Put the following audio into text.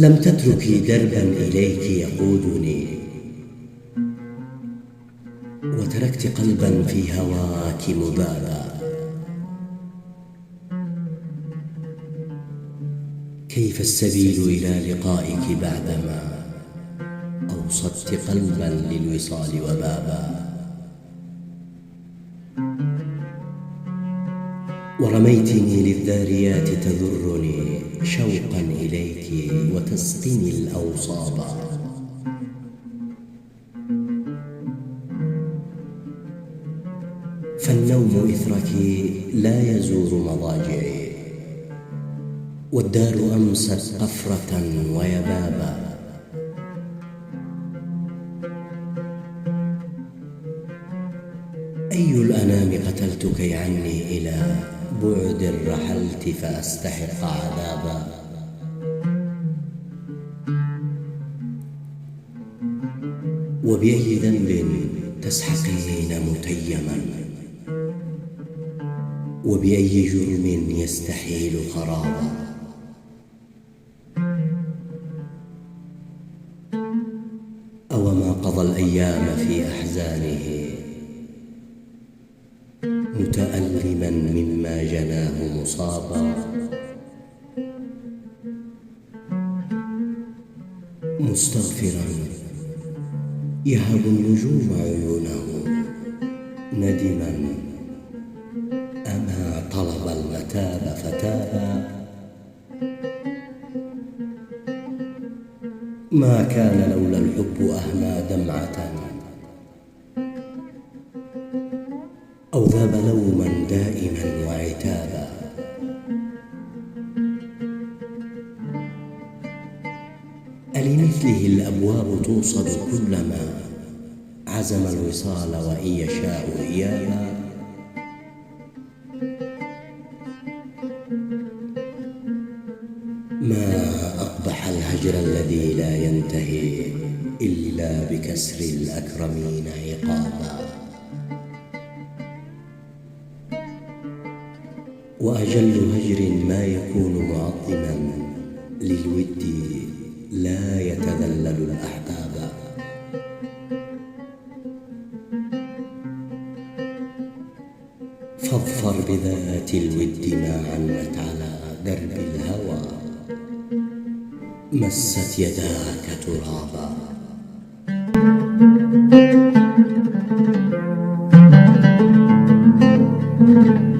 لم تتركي دربا إليك يقودني، وتركت قلبا في هواك مذابا. كيف السبيل إلى لقائك بعدما أوصدت قلبا للوصال وبابا؟ ورميتني للذاريات تذرني شوقا إليك وتسقني الأوصابا. فالنوم إثرك لا يزور مضاجعي، والدار أمست قفرة ويبابا. أي الأنام قتلت كي عني إلى بعد رحلت فأستحق عذابا؟ وبأي ذنب تسحقين متيما، وبأي جرم يستحيل خرابا؟ أوما قضى الأيام في أحزانه متألما مما جناه مصابا؟ مستغفرا يهب النجوم عيونه ندما، أما طلب المتاب فتابا؟ ما كان لولا الحب أهمى دمعة، أو ذاب لوما دائما وعتابا. ألمثله الأبواب توصد كلما عزم الوصال وإن يشاء إيابا؟ ما أقبح الهجر الذي لا ينتهي إلا بكسر الأكرمين عقابا. وأجل هجر ما يكون معظما للود لا يتذلل الأحباب. فاظفر بذات الود ما عنت على درب الهوى، مست يداك ترابا.